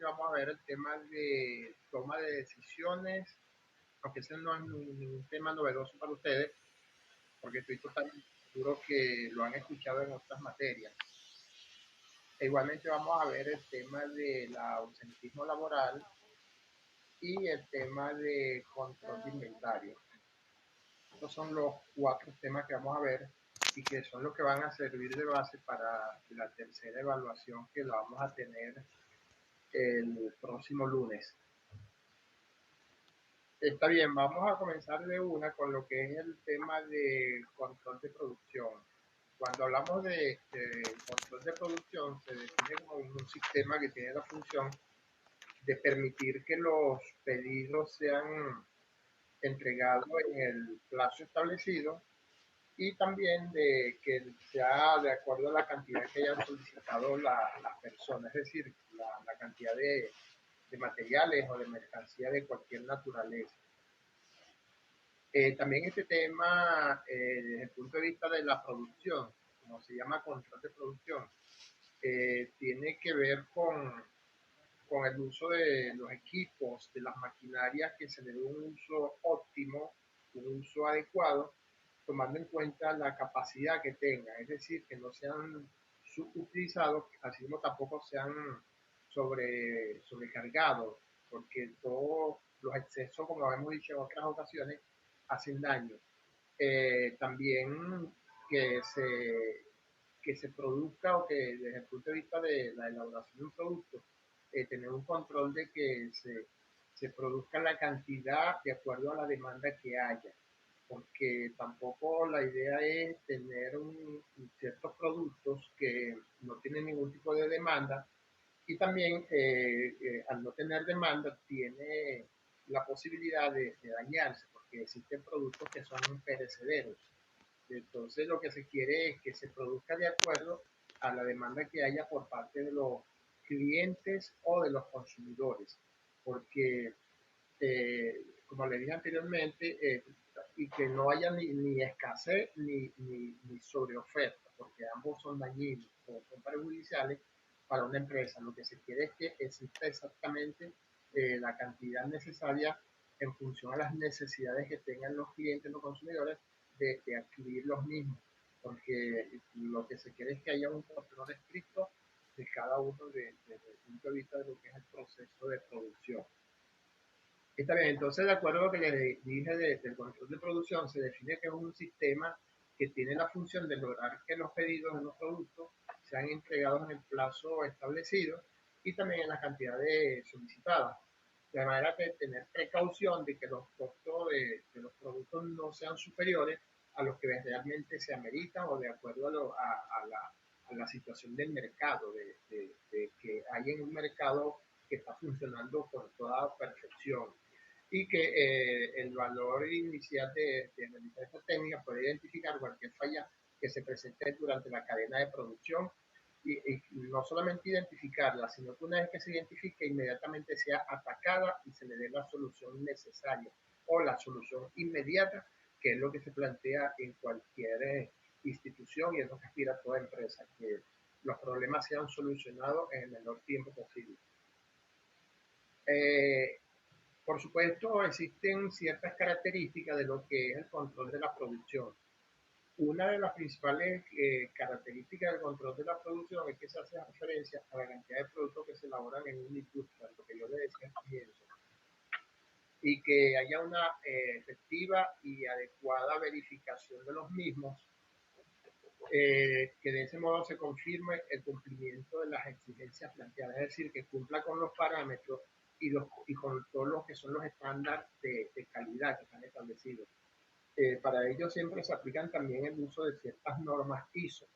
que vamos a ver el tema de toma de decisiones, aunque ese no es un tema novedoso para ustedes, porque estoy totalmente seguro que lo han escuchado en otras materias. E igualmente vamos a ver el tema del ausentismo laboral y el tema de control de inventario. Estos son los cuatro temas que vamos a ver y que son los que van a servir de base para la tercera evaluación que la vamos a tener el próximo lunes. Está bien, vamos a comenzar de una con lo que es el tema de control de producción. Cuando hablamos de control de producción, se define como un sistema que tiene la función de permitir que los pedidos sean entregados en el plazo establecido y también de que sea de acuerdo a la cantidad que hayan solicitado las personas, es decir, la cantidad de materiales o de mercancía de cualquier naturaleza. También este tema, desde el punto de vista de la producción, como se llama control de producción, tiene que ver con el uso de los equipos, de las maquinarias, que se le dé un uso óptimo, un uso adecuado, tomando en cuenta la capacidad que tengan, es decir, que no sean subutilizados, así como tampoco sean sobrecargados, porque todos los excesos, como hemos dicho en otras ocasiones, hacen daño. También que se, que se produzca o que desde el punto de vista de la elaboración de un producto, tener un control de que se produzca la cantidad de acuerdo a la demanda que haya, porque tampoco la idea es tener ciertos productos que no tienen ningún tipo de demanda y también al no tener demanda tiene la posibilidad de dañarse, porque existen productos que son perecederos. Entonces lo que se quiere es que se produzca de acuerdo a la demanda que haya por parte de los clientes o de los consumidores, porque como le dije anteriormente, y que no haya ni escasez ni sobreoferta, porque ambos son dañinos o son perjudiciales para una empresa. Lo que se quiere es que exista exactamente la cantidad necesaria en función a las necesidades que tengan los clientes, los consumidores, de adquirir los mismos, porque lo que se quiere es que haya un control estricto de cada uno desde el punto de vista de lo que es el proceso de producción. Está bien, entonces de acuerdo a lo que le dije del control de producción, se define que es un sistema que tiene la función de lograr que los pedidos de los productos sean entregados en el plazo establecido y también en la cantidad solicitada. De manera que tener precaución de que los costos de los productos no sean superiores a los que realmente se ameritan o de acuerdo a la situación del mercado, de que hay en un mercado que está funcionando con toda perfección y que el valor inicial de realizar esta técnica puede identificar cualquier falla que se presente durante la cadena de producción y no solamente identificarla, sino que una vez que se identifique inmediatamente sea atacada y se le dé la solución necesaria o la solución inmediata, que es lo que se plantea en cualquier institución y es lo que aspira toda empresa, que los problemas sean solucionados en el menor tiempo posible. Eh, por supuesto, existen ciertas características de lo que es el control de la producción. Una de las principales características del control de la producción es que se hace referencia a la cantidad de productos que se elaboran en una industria, lo que yo le decía al comienzo, y que haya una efectiva y adecuada verificación de los mismos, que de ese modo se confirme el cumplimiento de las exigencias planteadas, es decir, que cumpla con los parámetros y con todos los que son los estándares de calidad que están establecidos. Para ello siempre se aplican también el uso de ciertas normas ISO,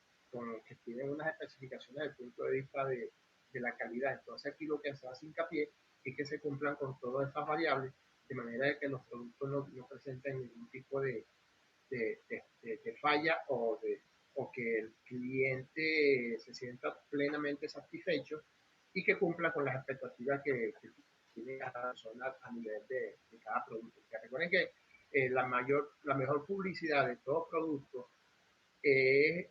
que tienen unas especificaciones desde el punto de vista de la calidad. Entonces aquí lo que se hace hincapié es que se cumplan con todas estas variables, de manera de que los productos no presenten ningún tipo de falla o que el cliente se sienta plenamente satisfecho y que cumpla con las expectativas que tiene cada persona a nivel de cada producto. Que recuerden que la mejor publicidad de todo producto es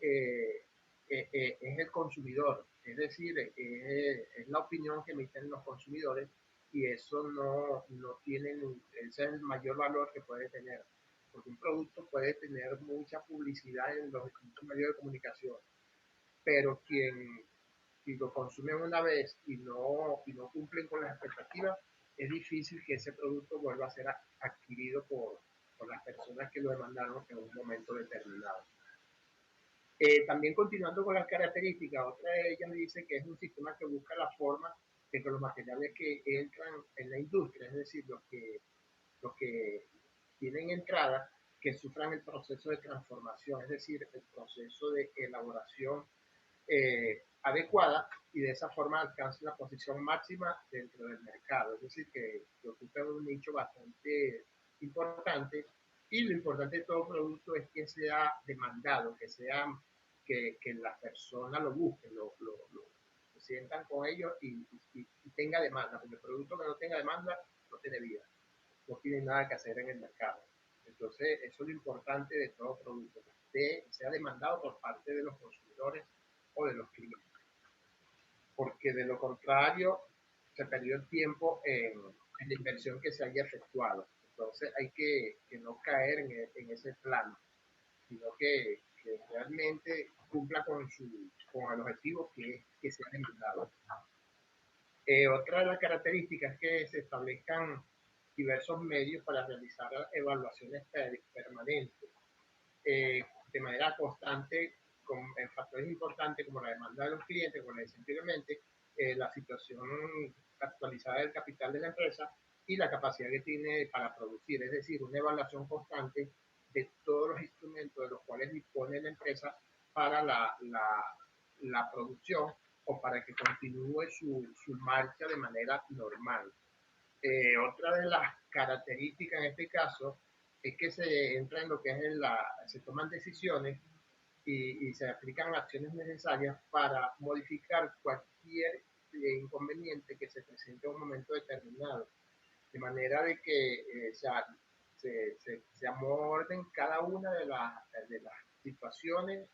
el consumidor. Es decir, es la opinión que emiten los consumidores y eso no tiene, ese es el mayor valor que puede tener, porque un producto puede tener mucha publicidad en los distintos medios de comunicación, pero si lo consumen una vez y no cumplen con las expectativas, es difícil que ese producto vuelva a ser adquirido por las personas que lo demandaron en un momento determinado. También continuando con las características, otra de ellas dice que es un sistema que busca la forma de que los materiales que entran en la industria, es decir, los que tienen entrada, que sufran el proceso de transformación, es decir, el proceso de elaboración adecuada y de esa forma alcance la posición máxima dentro del mercado, es decir, que ocupen un nicho bastante importante y lo importante de todo producto es que sea demandado, que las personas lo busquen, lo sientan con ellos y tenga demanda, porque el producto que no tenga demanda no tiene vida, no tiene nada que hacer en el mercado. Entonces, eso es lo importante de todo producto, que sea demandado por parte de los consumidores o de los clientes, porque de lo contrario se perdió el tiempo en la inversión que se haya efectuado. Entonces hay que no caer en ese plano, sino que realmente cumpla con el objetivo que se ha demandado. Otra de las características es que se establezcan diversos medios para realizar evaluaciones permanentes de manera constante en factores importantes como la demanda de los clientes, como les decía anteriormente, la situación actualizada del capital de la empresa y la capacidad que tiene para producir, es decir, una evaluación constante de todos los instrumentos de los cuales dispone la empresa para la producción o para que continúe su marcha de manera normal. Otra de las características en este caso es que se entra en lo que es se toman decisiones y se aplican acciones necesarias para modificar cualquier inconveniente que se presente en un momento determinado, de manera de que se amorden cada una de las situaciones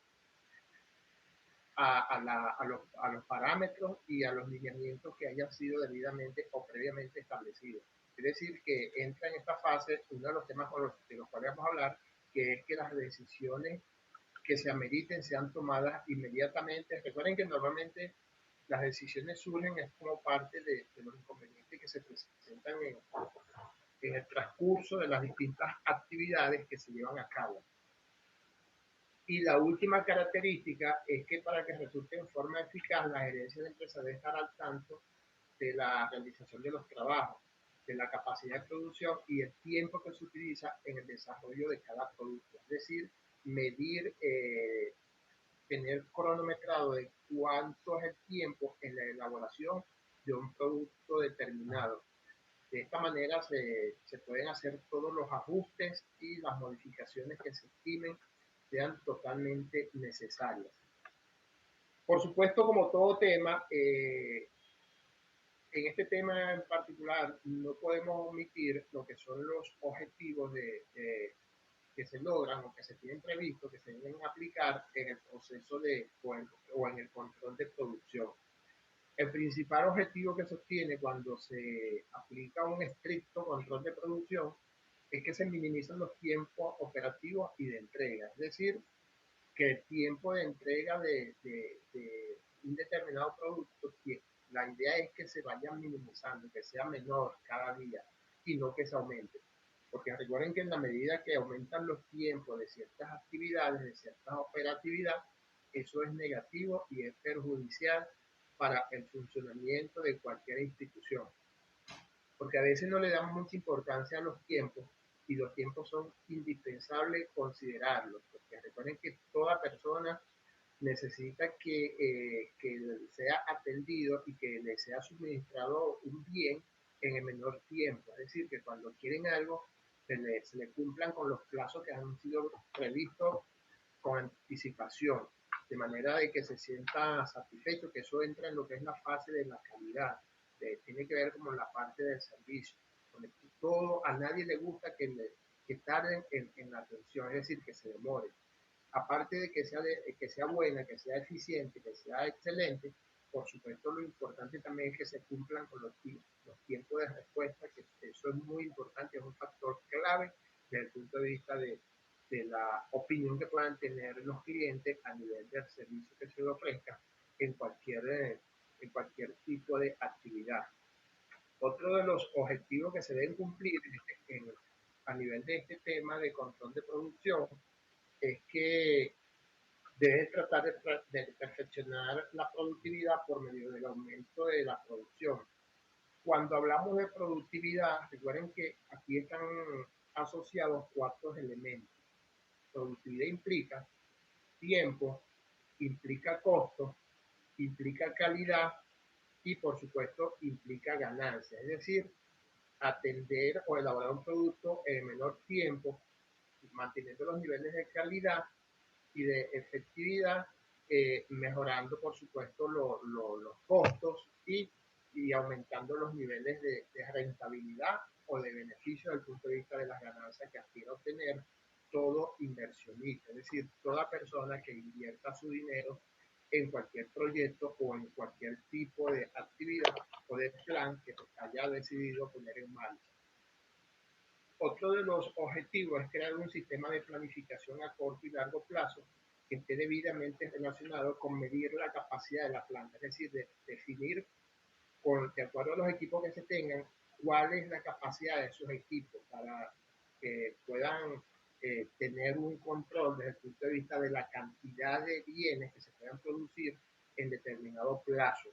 a los parámetros y a los lineamientos que hayan sido debidamente o previamente establecidos. Es decir, que entra en esta fase uno de los temas de los cuales vamos a hablar, que es que las decisiones que se ameriten sean tomadas inmediatamente. Recuerden que normalmente las decisiones surgen es como parte de los inconvenientes que se presentan en el transcurso de las distintas actividades que se llevan a cabo. Y la última característica es que para que resulte en forma eficaz, la gerencia de la empresa debe estar al tanto de la realización de los trabajos, de la capacidad de producción y el tiempo que se utiliza en el desarrollo de cada producto. Es decir, medir, tener cronometrado de cuánto es el tiempo en la elaboración de un producto determinado. De esta manera se pueden hacer todos los ajustes y las modificaciones que se estimen sean totalmente necesarias. Por supuesto, como todo tema, en este tema en particular no podemos omitir lo que son los objetivos que se logran o que se tienen previsto, que se deben aplicar en el proceso o en el control de producción. El principal objetivo que se obtiene cuando se aplica un estricto control de producción es que se minimizan los tiempos operativos y de entrega. Es decir, que el tiempo de entrega de un determinado producto, la idea es que se vaya minimizando, que sea menor cada día y no que se aumente. Porque recuerden que en la medida que aumentan los tiempos de ciertas actividades, de cierta operatividad, eso es negativo y es perjudicial para el funcionamiento de cualquier institución. Porque a veces no le damos mucha importancia a los tiempos y los tiempos son indispensables considerarlos, porque recuerden que toda persona necesita que sea atendido y que le sea suministrado un bien en el menor tiempo. Es decir, que cuando quieren algo, se le cumplan con los plazos que han sido previstos con anticipación, de manera de que se sienta satisfecho, que eso entra en lo que es la fase de la calidad, tiene que ver como la parte del servicio, donde todo, a nadie le gusta que tarden en la atención, es decir, que se demore. Aparte de que sea buena, que sea eficiente, que sea excelente, por supuesto, lo importante también es que se cumplan con los tiempos de respuesta, que eso es muy importante, es un factor clave desde el punto de vista de la opinión que puedan tener los clientes a nivel del servicio que se les ofrezca en en cualquier tipo de actividad. Otro de los objetivos que se deben cumplir a nivel de este tema de control de producción es que debe tratar de perfeccionar la productividad por medio del aumento de la producción. Cuando hablamos de productividad, recuerden que aquí están asociados cuatro elementos. Productividad implica tiempo, implica costo, implica calidad y por supuesto implica ganancia. Es decir, atender o elaborar un producto en menor tiempo, manteniendo los niveles de calidad y de efectividad, mejorando por supuesto los costos y aumentando los niveles de rentabilidad o de beneficio desde el punto de vista de las ganancias que aspira a obtener todo inversionista, es decir, toda persona que invierta su dinero en cualquier proyecto o en cualquier tipo de actividad o de plan que haya decidido poner en marcha. Otro de los objetivos es crear un sistema de planificación a corto y largo plazo que esté debidamente relacionado con medir la capacidad de la planta, es decir, definir de acuerdo a los equipos que se tengan, cuál es la capacidad de esos equipos para que puedan tener un control desde el punto de vista de la cantidad de bienes que se puedan producir en determinado plazo.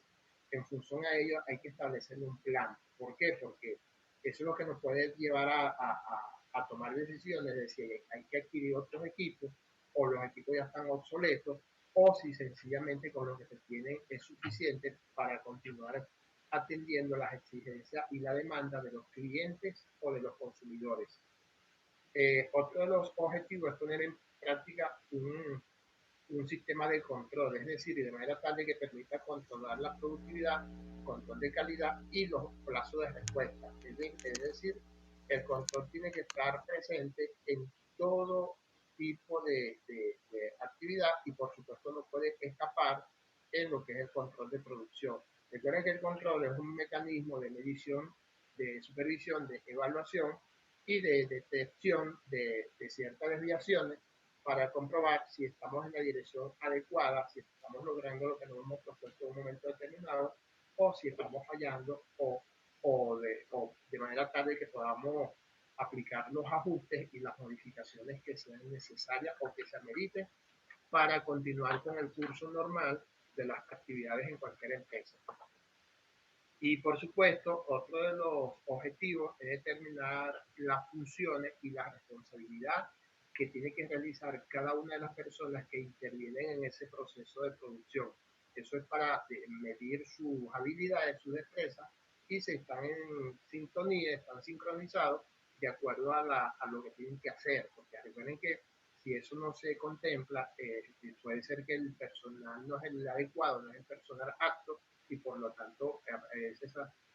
En función a ello hay que establecer un plan. ¿Por qué? Porque eso es lo que nos puede llevar a tomar decisiones de si hay que adquirir otros equipos o los equipos ya están obsoletos o si sencillamente con lo que se tienen es suficiente para continuar atendiendo las exigencias y la demanda de los clientes o de los consumidores. Otro de los objetivos es poner en práctica un sistema de control, es decir, de manera tal de que permita controlar la productividad, control de calidad y los plazos de respuesta. Es decir, el control tiene que estar presente en todo tipo de actividad y por supuesto no puede escapar en lo que es el control de producción. Recuerden que el control es un mecanismo de medición, de supervisión, de evaluación y de detección de ciertas desviaciones para comprobar si estamos en la dirección adecuada, si estamos logrando lo que nos hemos propuesto en un momento determinado, o si estamos fallando, o de manera tal de que podamos aplicar los ajustes y las modificaciones que sean necesarias o que se ameriten para continuar con el curso normal de las actividades en cualquier empresa. Y por supuesto, otro de los objetivos es determinar las funciones y la responsabilidad que tiene que realizar cada una de las personas que intervienen en ese proceso de producción. Eso es para medir sus habilidades, sus destrezas y si están en sintonía, están sincronizados de acuerdo a lo que tienen que hacer. Porque recuerden que si eso no se contempla, puede ser que el personal no es el adecuado, no es el personal apto y por lo tanto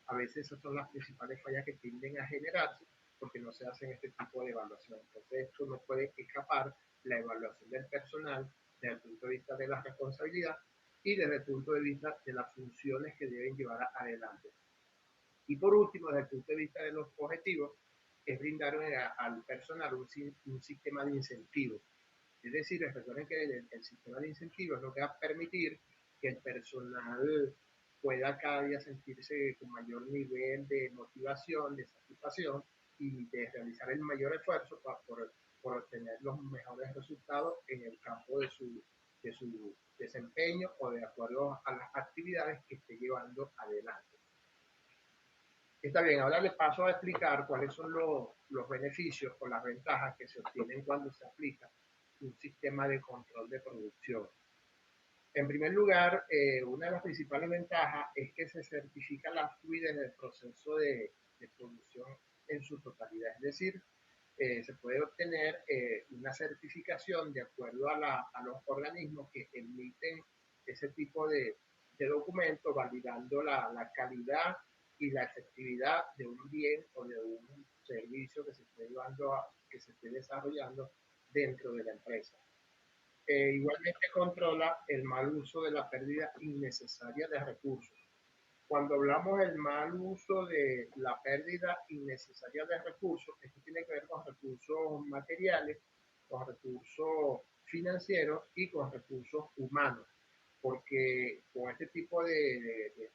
a veces esas son las principales fallas que tienden a generarse porque no se hacen este tipo de evaluación. Entonces esto no puede escapar la evaluación del personal desde el punto de vista de la responsabilidad y desde el punto de vista de las funciones que deben llevar adelante. Y por último, desde el punto de vista de los objetivos, es brindar al personal un sistema de incentivos. Es decir, recuerden que el sistema de incentivos es lo que va a permitir que el personal pueda cada día sentirse con mayor nivel de motivación, de satisfacción y de realizar el mayor esfuerzo por obtener los mejores resultados en el campo de su desempeño o de acuerdo a las actividades que esté llevando adelante. Está bien, ahora le paso a explicar cuáles son los beneficios o las ventajas que se obtienen cuando se aplica un sistema de control de producción. En primer lugar, una de las principales ventajas es que se certifica la fluidez del proceso de producción en su totalidad. Es decir, se puede obtener una certificación de acuerdo a los organismos que emiten ese tipo de documentos, validando la calidad y la efectividad de un bien o de un servicio que se esté desarrollando dentro de la empresa. Igualmente controla el mal uso de la pérdida innecesaria de recursos. Cuando hablamos del mal uso de la pérdida innecesaria de recursos, esto tiene que ver con recursos materiales, con recursos financieros y con recursos humanos, porque con este tipo de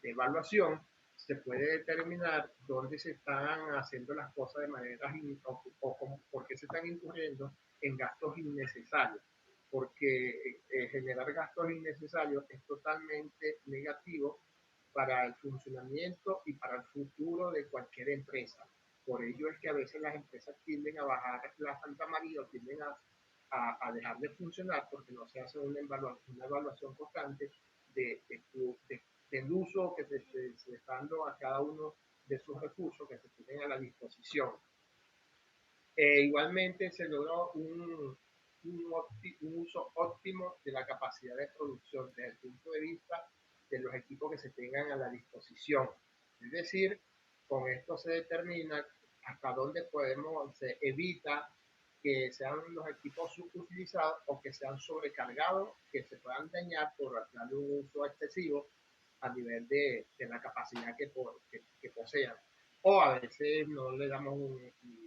evaluación se puede determinar dónde se están haciendo las cosas de manera o por qué se están incurriendo en gastos innecesarios, porque generar gastos innecesarios es totalmente negativo para el funcionamiento y para el futuro de cualquier empresa. Por ello es que a veces las empresas tienden a bajar la Santa María o tienden a dejar de funcionar porque no se hace una evaluación constante del uso que se está dando a cada uno de sus recursos que se tienen a la disposición. Igualmente se logró un uso óptimo de la capacidad de producción desde el punto de vista de los equipos que se tengan a la disposición. Es decir, con esto se determina hasta dónde se evita que sean los equipos subutilizados o que sean sobrecargados, que se puedan dañar por darle un uso excesivo a nivel de la capacidad que posean. O a veces no le damos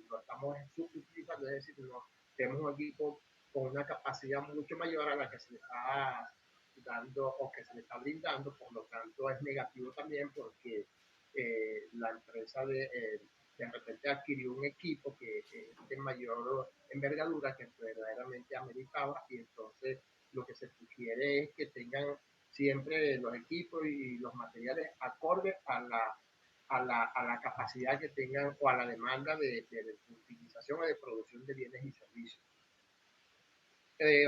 lo estamos subutilizando, es decir, no, tenemos un equipo con una capacidad mucho mayor a la que se le está dando o que se le está brindando, por lo tanto es negativo también porque la empresa de repente adquirió un equipo que es de mayor envergadura que verdaderamente ameritaba y entonces lo que se sugiere es que tengan siempre los equipos y los materiales acordes a la capacidad que tengan o a la demanda de utilización o de producción de bienes y servicios.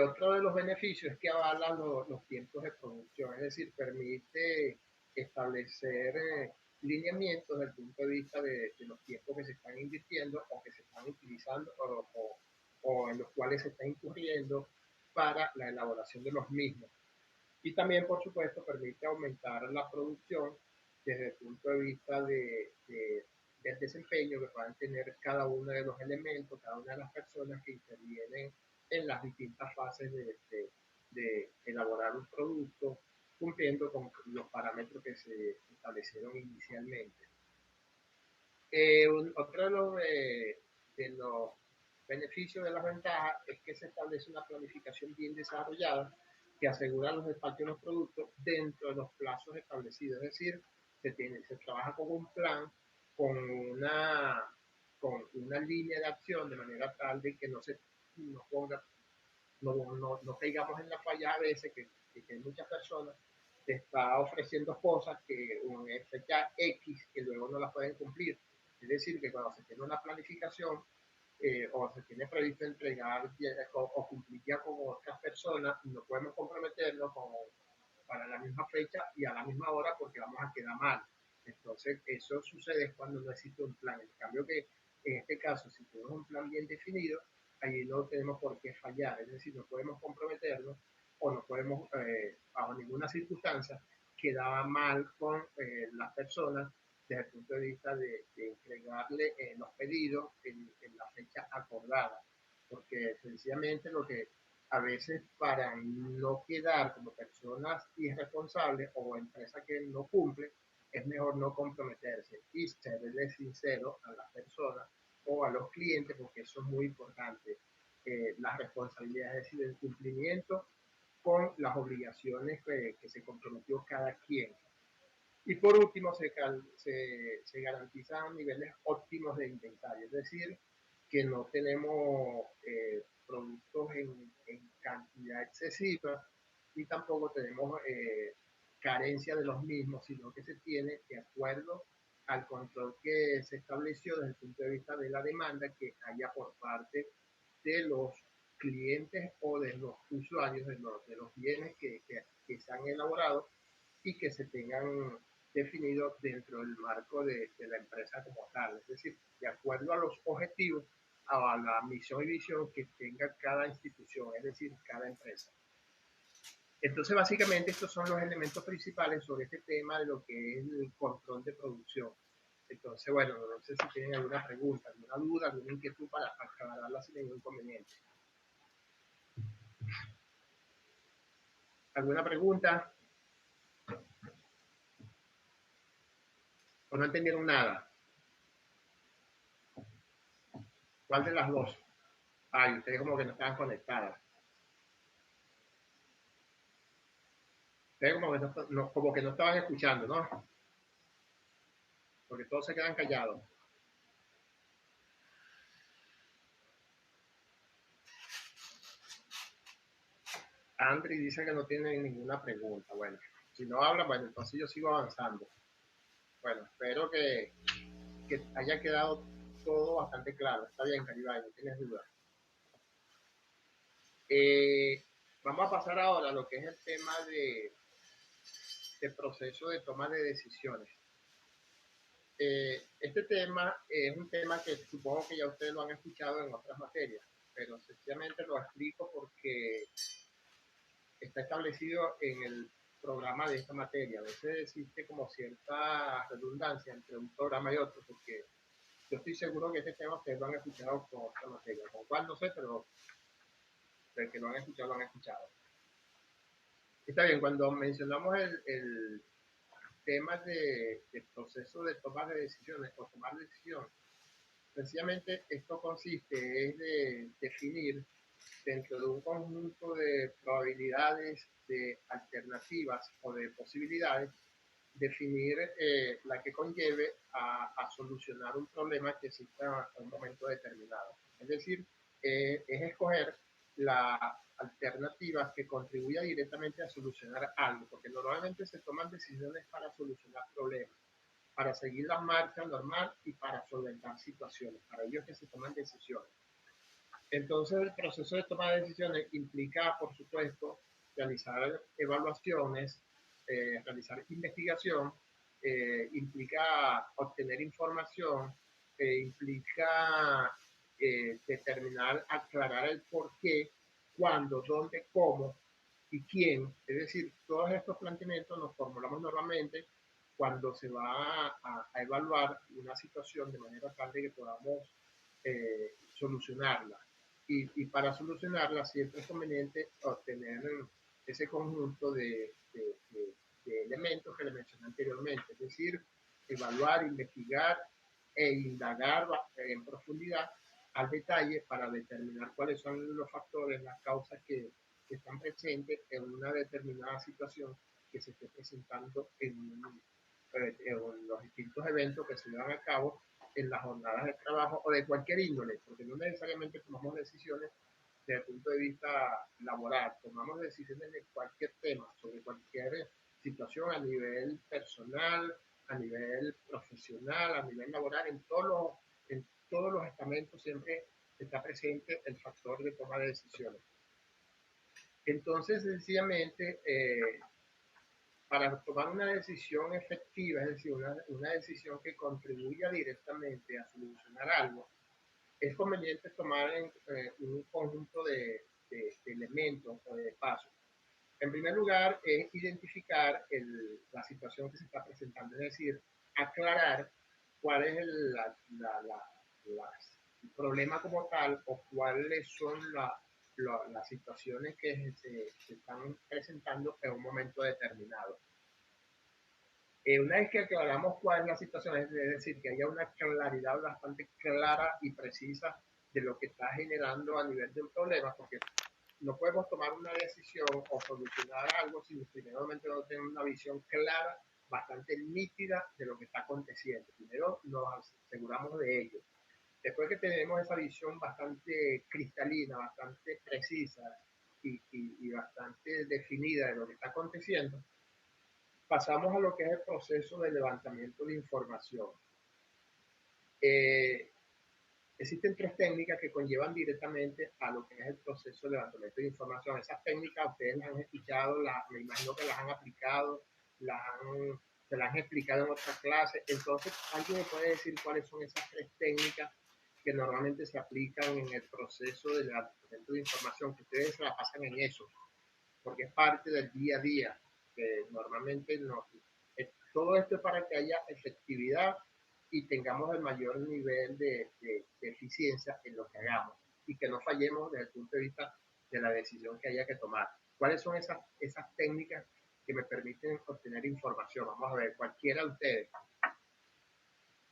Otro de los beneficios es que avala los tiempos de producción, es decir, permite establecer lineamientos desde el punto de vista de los tiempos que se están invirtiendo o que se están utilizando o en los cuales se está incurriendo para la elaboración de los mismos. Y también, por supuesto, permite aumentar la producción desde el punto de vista del desempeño que puedan tener cada uno de los elementos, cada una de las personas que intervienen en las distintas fases de elaborar un producto, cumpliendo con los parámetros que se establecieron inicialmente. Otro de los beneficios de las ventajas es que se establece una planificación bien desarrollada que asegura los despachos de los productos dentro de los plazos establecidos. Es decir, se trabaja con un plan, con una línea de acción de manera tal de que no se nos ponga no caigamos en la falla a veces que hay muchas personas te está ofreciendo cosas que en fecha X que luego no las pueden cumplir. Es decir, que cuando se tiene una planificación o se tiene previsto entregar o cumplir ya con otras personas, no podemos comprometernos para la misma fecha y a la misma hora porque vamos a quedar mal. Entonces, eso sucede cuando no existe un plan. En cambio que en este caso, si tenemos un plan bien definido, allí no tenemos por qué fallar. Es decir, no podemos comprometernos o no podemos, bajo ninguna circunstancia, quedar mal con las personas desde el punto de vista de entregarle los pedidos en la fecha acordada. Porque sencillamente lo que a veces para no quedar como personas irresponsables o empresas que no cumplen, es mejor no comprometerse y serle sincero a las personas o a los clientes, porque eso es muy importante. Las responsabilidades, es decir, el cumplimiento con las obligaciones que se comprometió cada quien. Y por último, se garantizan niveles óptimos de inventario, es decir, que no tenemos productos en cantidad excesiva y tampoco tenemos carencia de los mismos, sino que se tiene de acuerdo al control que se estableció desde el punto de vista de la demanda que haya por parte de los clientes o de los usuarios de los bienes que se han elaborado y que se tengan definido dentro del marco de la empresa como tal, es decir, de acuerdo a los objetivos, a la misión y visión que tenga cada institución, es decir, cada empresa. Entonces, básicamente, estos son los elementos principales sobre este tema de lo que es el control de producción. Entonces, bueno, no sé si tienen alguna pregunta, alguna duda, alguna inquietud para aclararla sin ningún inconveniente. ¿Alguna pregunta? ¿O no entendieron nada? ¿Cuál de las dos? Ay, ustedes como que no estaban conectadas. Ustedes como que no estaban escuchando, ¿no? Porque todos se quedan callados. Andri dice que no tiene ninguna pregunta. Bueno, si no habla, bueno, entonces yo sigo avanzando. Bueno, espero que haya quedado todo bastante claro. Está bien, Caribay, no tienes duda. Vamos a pasar ahora a lo que es el tema de proceso de toma de decisiones. Este tema es un tema que supongo que ya ustedes lo han escuchado en otras materias, pero sencillamente lo explico porque está establecido en el programa de esta materia. A veces existe como cierta redundancia entre un programa y otro, porque yo estoy seguro que este tema ustedes lo han escuchado con otra materia, con cuál no sé, pero el que lo han escuchado, lo han escuchado. Está bien, cuando mencionamos el tema de proceso de toma de decisiones o tomar decisiones, sencillamente esto consiste es de definir dentro de un conjunto de probabilidades, de alternativas o de posibilidades, definir la que conlleve a solucionar un problema que exista en un momento determinado. Es decir, es escoger la alternativa que contribuya directamente a solucionar algo, porque normalmente se toman decisiones para solucionar problemas, para seguir la marcha normal y para solventar situaciones. Para ello es que se toman decisiones. Entonces, el proceso de toma de decisiones implica, por supuesto, realizar evaluaciones, realizar investigación, implica obtener información, implica determinar, aclarar el por qué, cuándo, dónde, cómo y quién. Es decir, todos estos planteamientos los formulamos normalmente cuando se va a evaluar una situación de manera tal de que podamos solucionarla. Para solucionarla siempre es conveniente obtener ese conjunto de elementos que le mencioné anteriormente, es decir, evaluar, investigar e indagar en profundidad al detalle para determinar cuáles son los factores, las causas que están presentes en una determinada situación que se esté presentando en los distintos eventos que se llevan a cabo en las jornadas de trabajo o de cualquier índole, porque no necesariamente tomamos decisiones desde el punto de vista laboral, tomamos decisiones de cualquier tema, sobre cualquier situación a nivel personal, a nivel profesional, a nivel laboral, en todos los estamentos siempre está presente el factor de toma de decisiones. Entonces, sencillamente, para tomar una decisión efectiva, es decir, una decisión que contribuya directamente a solucionar algo, es conveniente tomar un conjunto de elementos o de pasos. En primer lugar, es identificar la situación que se está presentando, es decir, aclarar cuál es el problema como tal o cuáles son las situaciones que se están presentando en un momento determinado. Una vez que aclaramos cuál es la situación, es decir, que haya una claridad bastante clara y precisa de lo que está generando a nivel de un problema, porque no podemos tomar una decisión o solucionar algo si primeramente no tenemos una visión clara, bastante nítida de lo que está aconteciendo. Primero nos aseguramos de ello. Después que tenemos esa visión bastante cristalina, bastante precisa y bastante definida de lo que está aconteciendo, pasamos a lo que es el proceso de levantamiento de información. Eh, Existen tres técnicas que conllevan directamente a lo que es el proceso de levantamiento de información. Esas técnicas ustedes las han escuchado, me imagino que las han aplicado, se las han explicado en otras clases. Entonces, ¿alguien me puede decir cuáles son esas tres técnicas que normalmente se aplican en el proceso de levantamiento de información? Que ustedes se la pasan en eso, porque es parte del día a día. Normalmente no, todo esto es para que haya efectividad y tengamos el mayor nivel de eficiencia en lo que hagamos y que no fallemos desde el punto de vista de la decisión que haya que tomar. ¿Cuáles son esas técnicas que me permiten obtener información? Vamos a ver, cualquiera de ustedes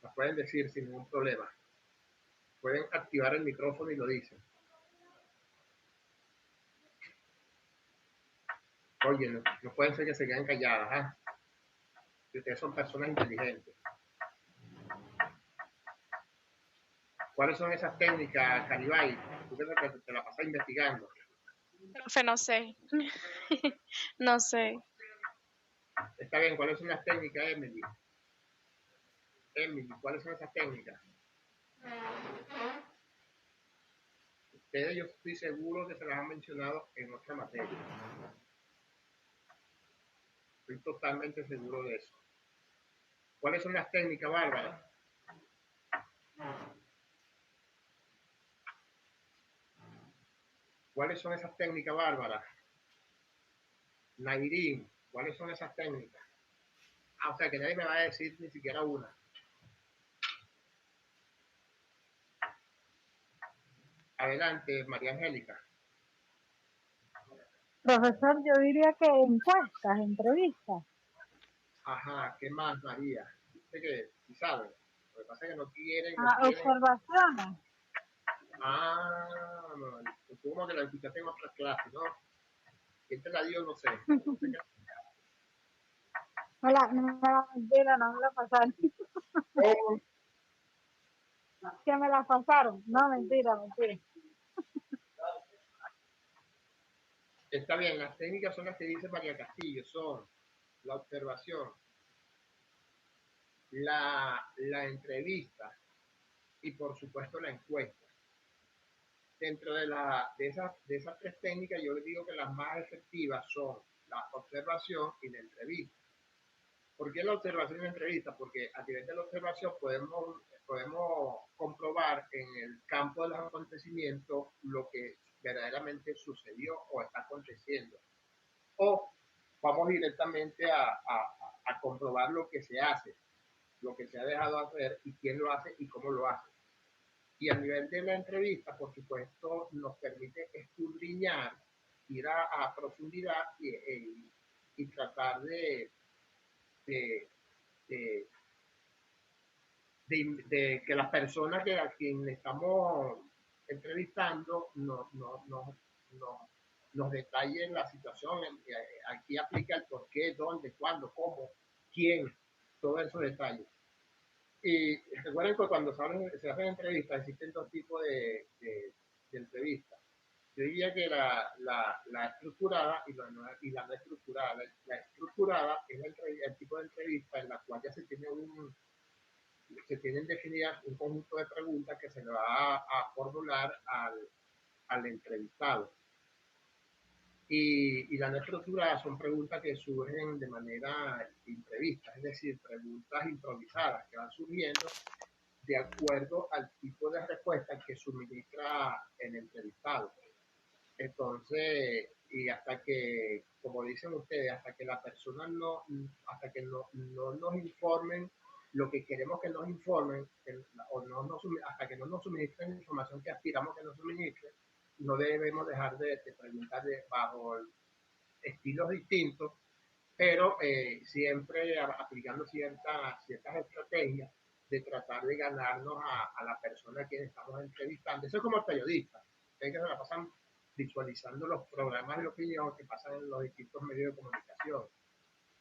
las pueden decir sin ningún problema. Pueden activar el micrófono y lo dicen. Oye, no pueden ser que se queden calladas, ¿ah? Si ustedes son personas inteligentes. ¿Cuáles son esas técnicas, Caribay? Tú que te la pasas investigando. Profe, no sé. No sé. Está bien, ¿cuáles son las técnicas, Emily? Emily, ¿cuáles son esas técnicas? Ustedes, yo estoy seguro que se las han mencionado en otra materia. Estoy totalmente seguro de eso. ¿Cuáles son las técnicas, Bárbara? ¿Cuáles son esas técnicas, Bárbara? Nairín, ¿cuáles son esas técnicas? Ah, o sea que nadie me va a decir ni siquiera una. Adelante, María Angélica. Profesor, yo diría que encuestas, entrevistas. Ajá, ¿qué más, María? Dice que sí saben. Lo que pasa es que no quieren. Observaciones. Ah, no, supongo que la escuchaste en otras clases, ¿no? ¿Quién te la dio? No sé. Mentira, no me la pasaron. ¿Cómo? Que me la pasaron. No, mentira, mentira. Está bien, las técnicas son las que dice María Castillo, son la observación, la entrevista y por supuesto la encuesta. Dentro de esas tres técnicas yo digo que las más efectivas son la observación y la entrevista. ¿Por qué la observación y la entrevista? Porque a nivel de la observación podemos comprobar en el campo de los acontecimientos lo que verdaderamente sucedió o está aconteciendo. O vamos directamente a comprobar lo que se hace, lo que se ha dejado hacer y quién lo hace y cómo lo hace. Y a nivel de la entrevista, por supuesto, nos permite escudriñar, ir a profundidad y tratar de, de, de que las personas que a quien estamos entrevistando nos detallen la situación. Aquí aplica el por qué, dónde, cuándo, cómo, quién, todos esos detalles. Y recuerden que cuando se hacen entrevistas existen dos tipos de entrevistas. Yo diría que la estructurada y la no estructurada. La estructurada es el tipo de entrevista en la cual ya se tienen definidas un conjunto de preguntas que se le va a formular al entrevistado. Y la no estructurada son preguntas que surgen de manera imprevista, es decir, preguntas improvisadas que van surgiendo de acuerdo al tipo de respuesta que suministra el entrevistado. Entonces, y hasta que, como dicen ustedes, hasta que la persona hasta que no nos informen lo que queremos que nos informen, hasta que no nos suministren la información que aspiramos que nos suministren, no debemos dejar de preguntar bajo estilos distintos, pero siempre aplicando ciertas estrategias de tratar de ganarnos a la persona a quien estamos entrevistando. Eso es como el periodista, que se la pasan visualizando los programas de opinión que pasan en los distintos medios de comunicación.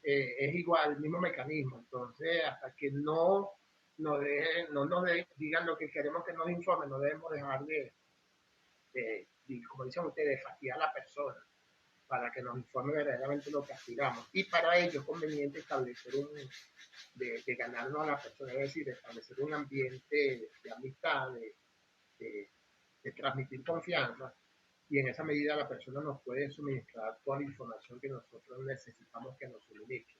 Es igual, el mismo mecanismo. Entonces, hasta que no nos digan lo que queremos que nos informen, no debemos dejar como dicen ustedes, de fastidiar a la persona para que nos informe verdaderamente lo que aspiramos. Y para ello es conveniente establecer de ganarnos a la persona, es decir, establecer un ambiente de amistad, de transmitir confianza, y en esa medida la persona nos puede suministrar toda la información que nosotros necesitamos que nos suministre.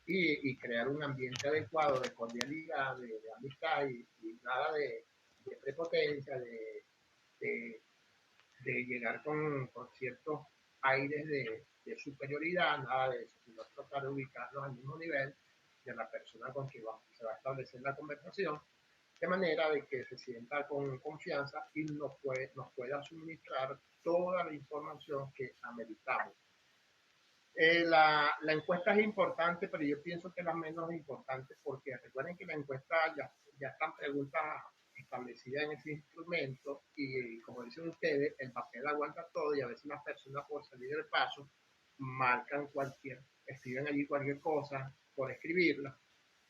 Y crear un ambiente adecuado de cordialidad, de amistad y nada de prepotencia, de de llegar con ciertos aires de superioridad, nada de eso, sino tratar de ubicarnos al mismo nivel de la persona con quien se va a establecer la conversación de manera de que se sienta con confianza y nos pueda suministrar toda la información que ameritamos. La encuesta es importante, pero yo pienso que es la menos importante porque recuerden que la encuesta ya están preguntas establecidas en ese instrumento y como dicen ustedes, el papel aguanta todo y a veces las personas por salir del paso marcan escriben allí cualquier cosa por escribirla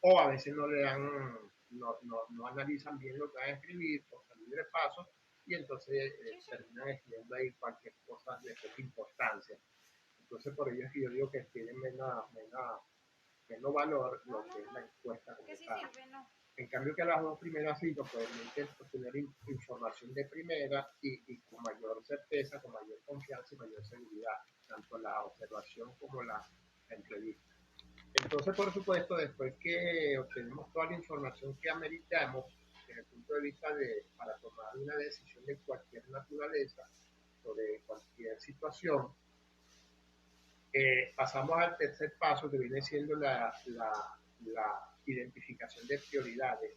o a veces no le dan, no analizan bien lo que van a escribir por salir del paso y entonces terminan escribiendo ahí cualquier cosa de poca importancia. Entonces, por ello es que yo digo que tiene menos valor lo que es la encuesta como tal. En cambio, que las dos primeras sí nos permiten obtener información de primera y con mayor certeza, con mayor confianza y mayor seguridad, tanto la observación como la entrevista. Entonces, por supuesto, después que obtenemos toda la información que ameritamos, desde el punto de vista para tomar una decisión de cualquier naturaleza sobre cualquier situación, pasamos al tercer paso que viene siendo la identificación de prioridades.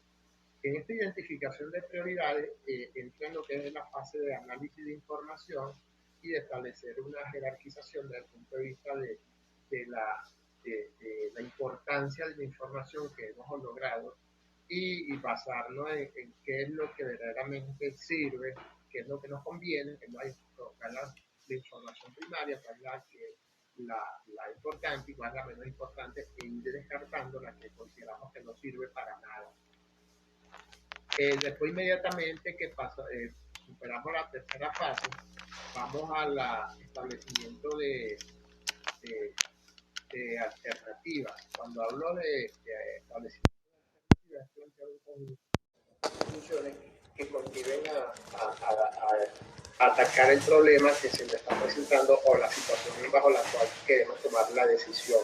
En esta identificación de prioridades entra en lo que es la fase de análisis de información y de establecer una jerarquización desde el punto de vista de la importancia de la información que hemos logrado y basarnos en qué es lo que verdaderamente sirve, qué es lo que nos conviene, que no hay la información primaria, cuál es la importante y cuál es la menos importante e ir descartando la que consideramos que no sirve para nada. Después inmediatamente que superamos la tercera fase, vamos al establecimiento de alternativas. Cuando hablo de establecimiento de alternativas, plantear un conjunto de soluciones que conlleven a atacar el problema que se nos está presentando o la situación bajo la cual queremos tomar la decisión.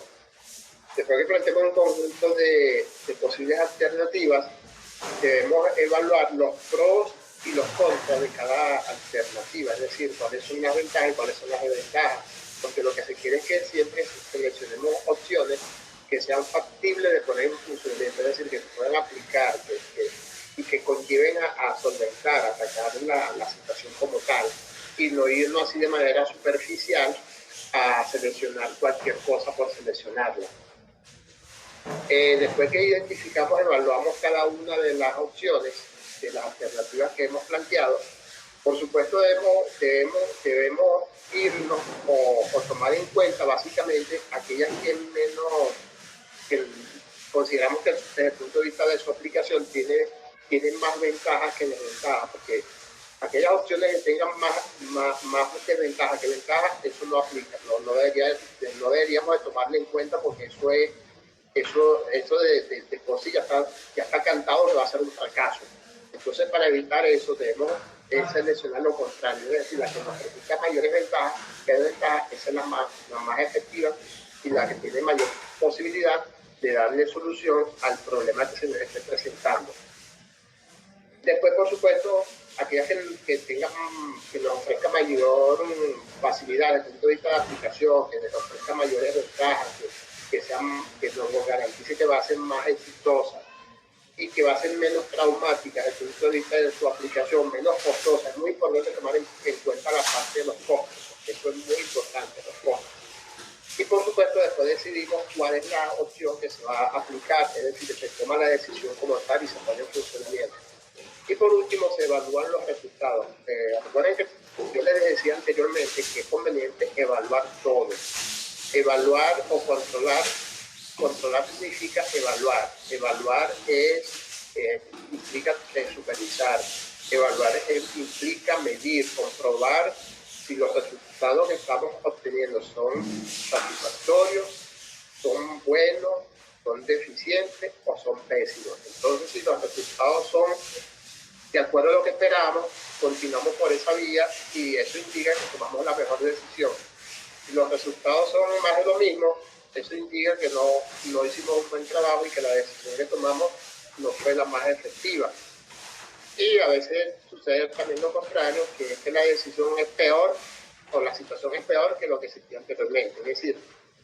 Después que planteemos un conjunto de posibles alternativas, debemos evaluar los pros y los contras de cada alternativa, es decir, cuáles son las ventajas y cuáles son las desventajas, porque lo que se quiere es que siempre seleccionemos opciones que sean factibles de poner en funcionamiento, es decir, que se puedan aplicar y que conlleven a solventar, a atacar la situación como tal, y no irnos así de manera superficial a seleccionar cualquier cosa por seleccionarla. Después que identificamos, evaluamos cada una de las opciones, de las alternativas que hemos planteado. Por supuesto, debemos irnos o tomar en cuenta básicamente aquellas que consideramos que desde el punto de vista de su aplicación tienen más ventajas que desventajas, porque aquellas opciones que tengan más desventajas que ventajas, eso no aplica, no deberíamos de tomarle en cuenta porque eso de por sí ya está cantado que va a ser un fracaso. Entonces, para evitar eso, debemos seleccionar lo contrario, es decir, la que nos presenta mayores ventajas que desventajas, esa es la más efectiva y la que tiene mayor posibilidad de darle solución al problema que se nos esté presentando. Después, por supuesto, aquellas que nos ofrezcan mayor facilidad desde el punto de vista de aplicación, que nos ofrezca mayores ventajas, que nos garantice que va a ser más exitosa y que va a ser menos traumática desde el punto de vista de su aplicación, menos costosa. Es muy importante tomar en cuenta la parte de los costos, eso es muy importante, los costos. Y por supuesto, después decidimos cuál es la opción que se va a aplicar, es decir, se toma la decisión como tal y se pone en funcionamiento. Y por último, se evalúan los resultados. Recuerden que yo les decía anteriormente que es conveniente evaluar todo. Evaluar o controlar significa evaluar. Evaluar implica supervisar. Evaluar implica medir, comprobar si los resultados que estamos obteniendo son satisfactorios, son buenos, son deficientes o son pésimos. Entonces, si los resultados son de acuerdo a lo que esperábamos, continuamos por esa vía y eso indica que tomamos la mejor decisión. Si los resultados son más de lo mismo, eso indica que no hicimos un buen trabajo y que la decisión que tomamos no fue la más efectiva. Y a veces sucede también lo contrario, que es que la decisión es peor o la situación es peor que lo que existía anteriormente. Es decir,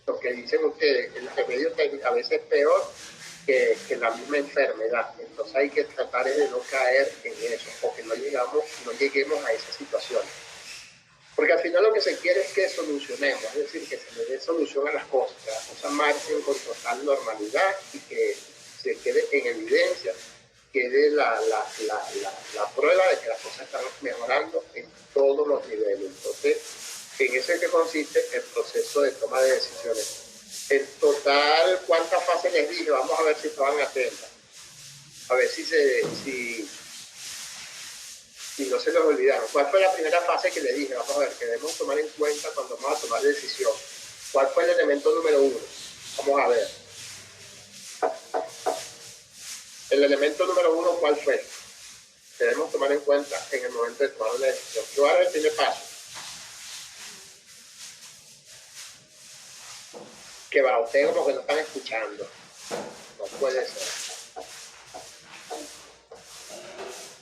lo que dicen ustedes, el remedio a veces es peor que la misma enfermedad. Entonces hay que tratar de no caer en eso, o que no lleguemos a esa situación. Porque al final lo que se quiere es que solucionemos, es decir, que se le dé solución a las cosas, que las cosas marchen con total normalidad y que se quede en evidencia, quede la prueba de que las cosas están mejorando en todos los niveles. Entonces, en eso es que consiste el proceso de toma de decisiones. En total, ¿cuántas fases les dije? Vamos a ver si estaban atentas. A ver si no se les olvidaron. ¿Cuál fue la primera fase que les dije? Vamos a ver, que debemos tomar en cuenta cuando vamos a tomar decisión. ¿Cuál fue el elemento número 1? Vamos a ver. El elemento número 1, ¿cuál fue? Que debemos tomar en cuenta en el momento de tomar una decisión. ¿Cuál era el primer paso? Que va, ustedes como que no están escuchando. No puede ser.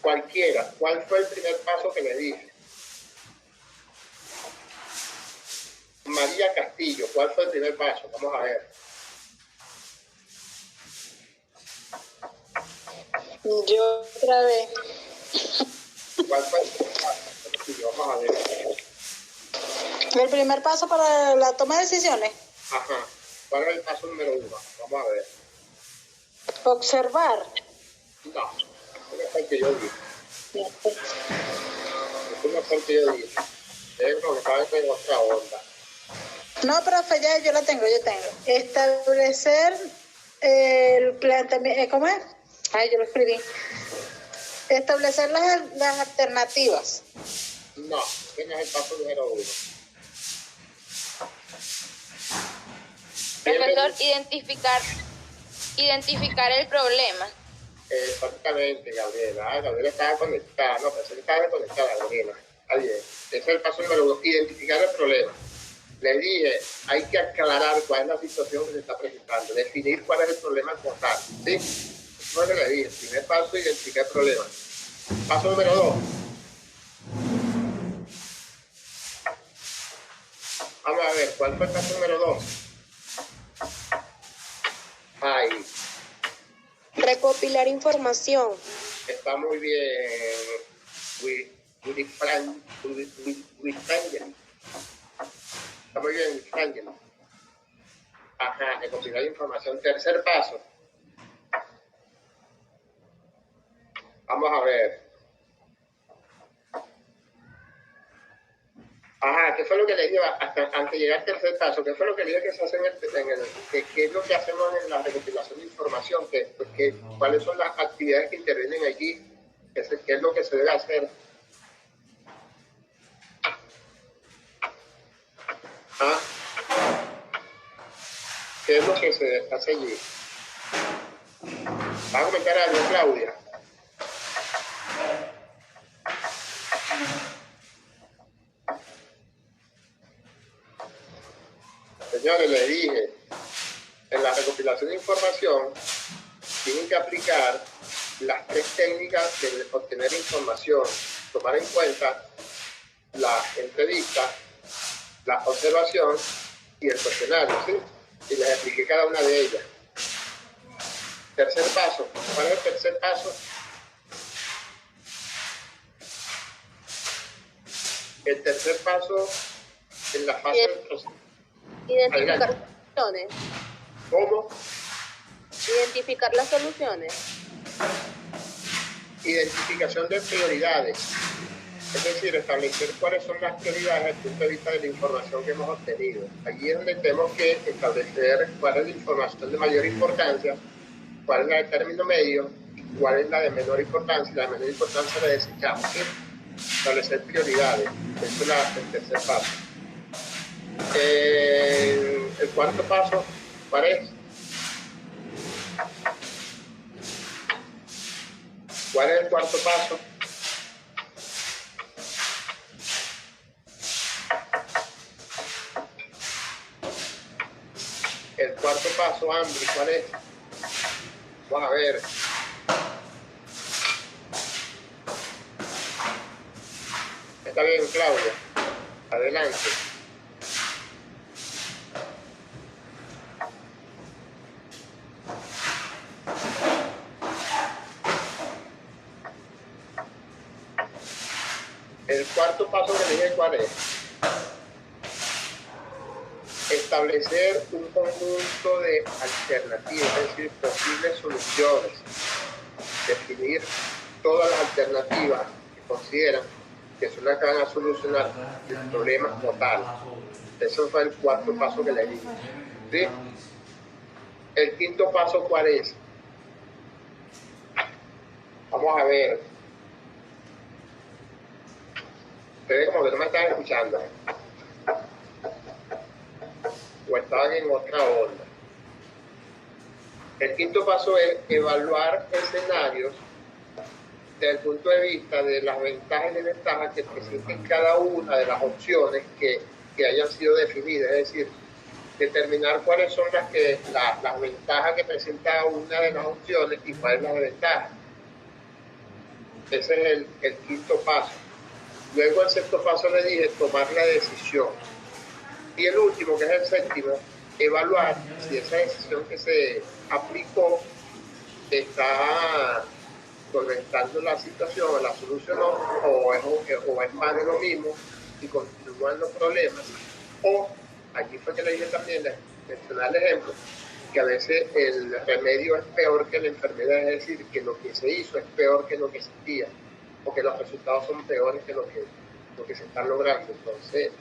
Cualquiera. ¿Cuál fue el primer paso que le dije? María Castillo. ¿Cuál fue el primer paso? Vamos a ver. Yo otra vez. ¿Cuál fue el primer paso? Castillo? Vamos a ver. El primer paso para la toma de decisiones. Ajá. ¿Cuál es el paso número 1? Vamos a ver. Observar. No. Ese fue el que yo dije. Ese fue el que yo dije. Ustedes lo que saben en otra onda. No, profe, ya yo lo tengo, Establecer el planteamiento, ¿cómo es? Ay, yo lo escribí. Establecer las alternativas. No, ese no es el paso número 1. Profesor, identificar el problema. Exactamente, Gabriela. Gabriela estaba conectada. No, pensé que estaba desconectada, Gabriela. Está bien. Ese es el paso número 1. Identificar el problema. Les dije, hay que aclarar cuál es la situación que se está presentando. Definir cuál es el problema como tal. ¿Sí? Eso es lo que les dije. El primer paso, identificar el problema. Paso número 2. Vamos a ver, ¿cuál fue el paso número 2? Ahí. Recopilar información. Está muy bien. Está muy bien, Ángel. Ajá, recopilar información. Tercer paso. Vamos a ver. Ajá, ¿qué fue lo que le lleva antes de llegar al tercer paso? ¿Qué fue lo que le que se hace qué es lo que hacemos en la recopilación de información? ¿Cuáles son las actividades que intervienen allí? ¿Qué es lo que se debe hacer? ¿Ah? ¿Qué es lo que se hace allí? ¿Va a comentar algo, Claudia? Señores, les dije, en la recopilación de información tienen que aplicar las 3 técnicas de obtener información, tomar en cuenta la entrevista, la observación y el cuestionario, ¿sí? Y les expliqué cada una de ellas. Tercer paso. ¿Cuál es el tercer paso? El tercer paso en la fase del proceso. Identificar soluciones. ¿Cómo? Identificar las soluciones. Identificación de prioridades. Es decir, establecer cuáles son las prioridades desde el punto de vista de la información que hemos obtenido. Allí es donde tenemos que establecer cuál es la información de mayor importancia, cuál es la de término medio, cuál es la de menor importancia, y la de menor importancia la desechamos, ¿sí? Establecer prioridades. Eso es el tercer paso. El cuarto paso, ¿cuál es? ¿Cuál es el cuarto paso? El cuarto paso, Ambri, ¿cuál es? Vamos a ver. Está bien, Claudia. Adelante. El cuarto paso que le dije, ¿cuál es? Establecer un conjunto de alternativas, es decir, posibles soluciones. Definir todas las alternativas que consideran que son las que van a solucionar el problema total. Eso fue el cuarto paso que le dije. ¿Sí? El quinto paso, ¿cuál es? Vamos a ver. Ustedes como que no me están escuchando. O estaban en otra onda. El quinto paso es evaluar escenarios desde el punto de vista de las ventajas y desventajas que presenten cada una de las opciones que hayan sido definidas, es decir, determinar cuáles son las ventajas que presenta una de las opciones y cuál es la desventaja. Ese es el quinto paso. Luego el sexto paso le dije tomar la decisión. Y el último, que es el séptimo, evaluar si esa decisión que se aplicó está solventando la situación, la solucionó, o es más de lo mismo y continúan los problemas. O, aquí fue que le dije también, mencionar el ejemplo, que a veces el remedio es peor que la enfermedad, es decir, que lo que se hizo es peor que lo que se hacía, o que los resultados son peores que lo que se está logrando. Entonces,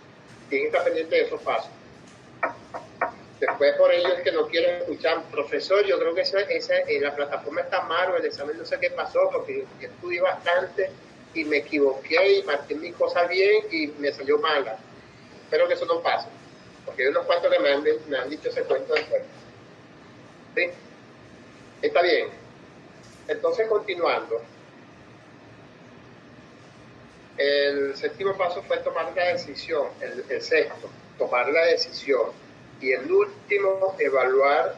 tienen que estar pendientes de esos pasos. Después, por ello es que no quiero escuchar, profesor, yo creo que la plataforma está mal, o el examen no sé qué pasó, porque yo estudié bastante y me equivoqué y marqué mis cosas bien y me salió mala. Espero que eso no pase, porque hay unos cuantos que me han dicho ese cuento después. ¿Sí? Está bien. Entonces, continuando. El séptimo paso fue tomar la decisión, el sexto, tomar la decisión. Y el último, evaluar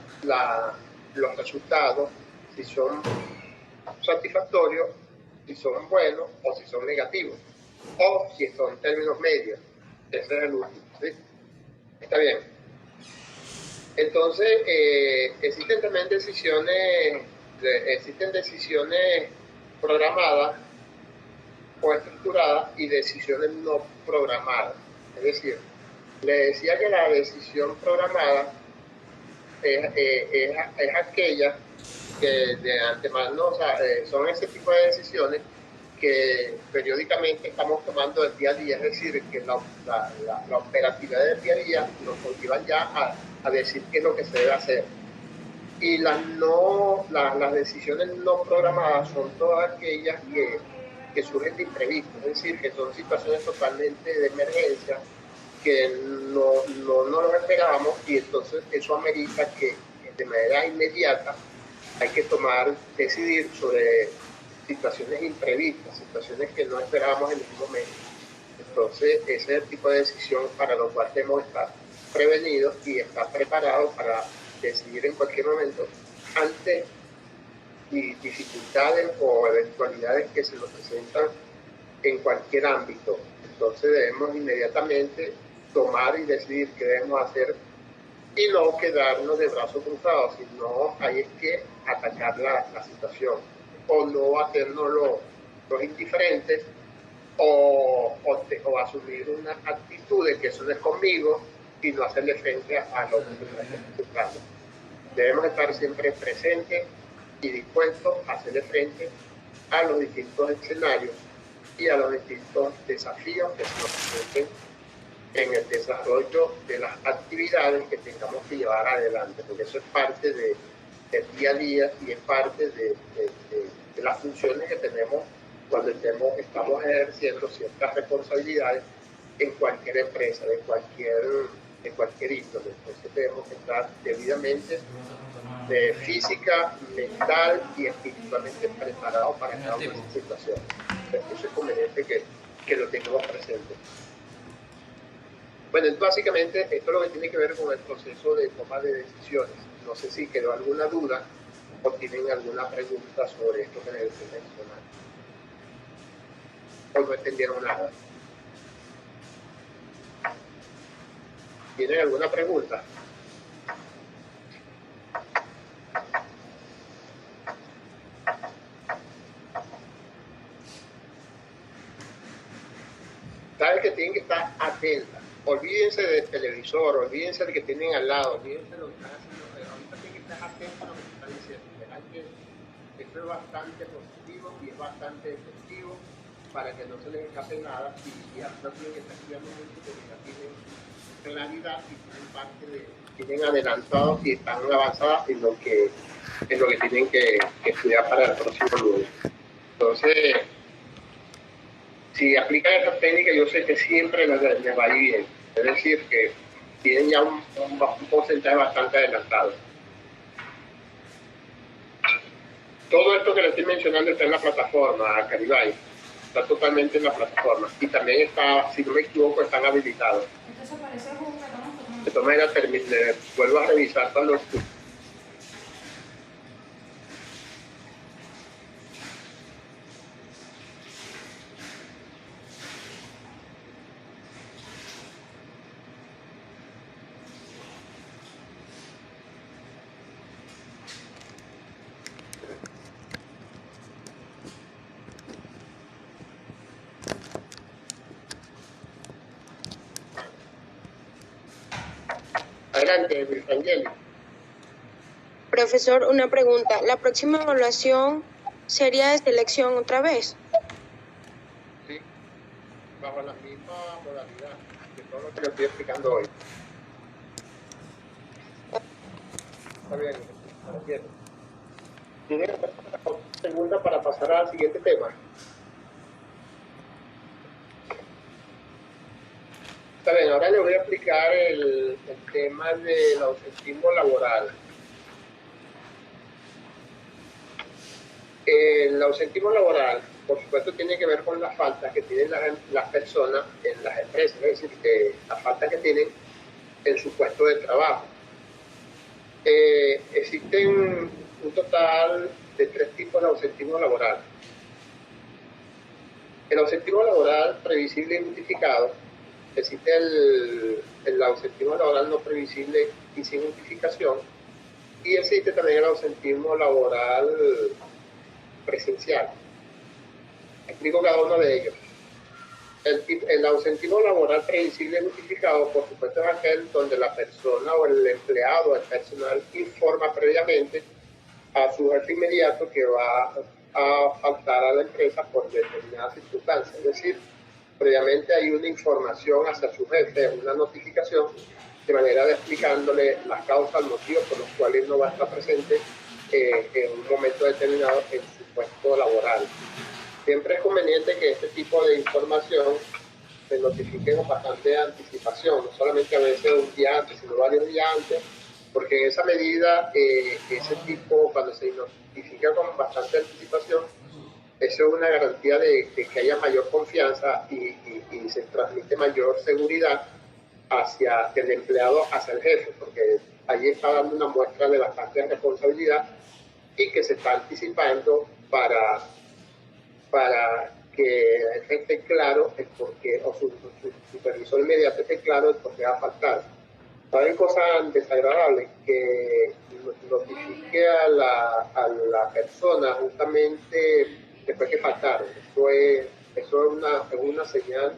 los resultados, si son satisfactorios, si son buenos o si son negativos, o si son términos medios. Ese es el último. ¿Sí? Está bien. Entonces, existen también decisiones programadas o estructuradas y decisiones no programadas. Es decir, le decía que la decisión programada es aquella que de antemano, o sea, son ese tipo de decisiones que periódicamente estamos tomando del día a día, es decir, que la operatividad del día a día nos motiva ya a decir qué es lo que se debe hacer. Y las decisiones no programadas son todas aquellas que surgen de imprevistos, es decir, que son situaciones totalmente de emergencia, que no nos esperábamos, y entonces eso amerita que de manera inmediata hay que decidir sobre situaciones imprevistas, situaciones que no esperábamos en ningún momento. Entonces ese es el tipo de decisión para lo cual debemos estar prevenidos y estar preparados para decidir en cualquier momento ante dificultades o eventualidades que se nos presentan en cualquier ámbito. Entonces debemos inmediatamente tomar y decidir qué debemos hacer y no quedarnos de brazos cruzados, sino hay es que atacar la situación, o no hacernos los indiferentes, o asumir una actitud de que eso no es conmigo y no hacerle frente a lo que está presentando. Debemos estar siempre presentes y dispuestos a hacerle frente a los distintos escenarios y a los distintos desafíos que se nos presenten en el desarrollo de las actividades que tengamos que llevar adelante, porque eso es parte del día a día y es parte de las funciones que tenemos cuando estamos ejerciendo ciertas responsabilidades en cualquier empresa, de cualquier índole. Entonces debemos estar debidamente física, mental y espiritualmente preparados para cada una de esas situaciones. Eso es conveniente que lo tengamos presente. Bueno, básicamente esto es lo que tiene que ver con el proceso de toma de decisiones. No sé si quedó alguna duda o tienen alguna pregunta sobre esto que les estoy mencionando. O no entendieron nada. ¿Tienen alguna pregunta? saben que tienen que estar atentas. Olvídense del televisor, olvídense del que tienen al lado, olvídense de lo que están haciendo. Pero ahorita tienen que estar atentos a lo que se está diciendo. Verán que esto es bastante positivo y es bastante efectivo para que no se les escape nada y ahorita tienen que estar estudiando mucho porque ya tienen claridad y tienen adelantado y están avanzadas en lo que tienen que estudiar para el próximo lunes. Entonces, si aplican esa técnica, yo sé que siempre les va a ir bien. Es decir, que tienen ya un porcentaje bastante adelantado. Todo esto que les estoy mencionando está en la plataforma, Caribay. Está totalmente en la plataforma. Y también está, si no me equivoco, están habilitados. Entonces parece un de todas maneras, vuelvo a revisar cuando... Adelante, Virgangeli. Profesor, una pregunta. ¿La próxima evaluación sería de selección otra vez? Sí, bajo la misma modalidad de todo lo que le estoy explicando hoy. Está bien, entiendo. ¿Tiene otra segunda para pasar al siguiente tema? Está bien, ahora le voy a explicar el tema del ausentismo laboral. El ausentismo laboral, por supuesto, tiene que ver con las faltas que tienen las personas en las empresas, es decir, que las faltas que tienen en su puesto de trabajo. Existen un total de 3 tipos de ausentismo laboral. El ausentismo laboral previsible y justificado. Existe el ausentismo laboral no previsible y sin justificación. Y existe también el ausentismo laboral presencial. Explico cada uno de ellos. El ausentismo laboral previsible y justificado, por supuesto, es aquel donde la persona o el empleado, el personal, informa previamente a su jefe inmediato que va a faltar a la empresa por determinadas circunstancias. Es decir, previamente hay una información hacia su jefe, una notificación, de manera de explicándole las causas, motivos por los cuales no va a estar presente en un momento determinado en su puesto laboral. Siempre es conveniente que este tipo de información se notifique con bastante anticipación, no solamente a veces un día antes, sino varios días antes, porque en esa medida, ese tipo, cuando se notifica con bastante anticipación, eso es una garantía de que haya mayor confianza y se transmite mayor seguridad hacia el empleado, hacia el jefe, porque allí está dando una muestra de bastante responsabilidad y que se está anticipando para que el jefe esté claro el por qué, o su supervisor inmediato esté claro el por qué va a faltar. ¿Saben cosas desagradables? Que notifique a la persona justamente después que faltaron. Eso es una señal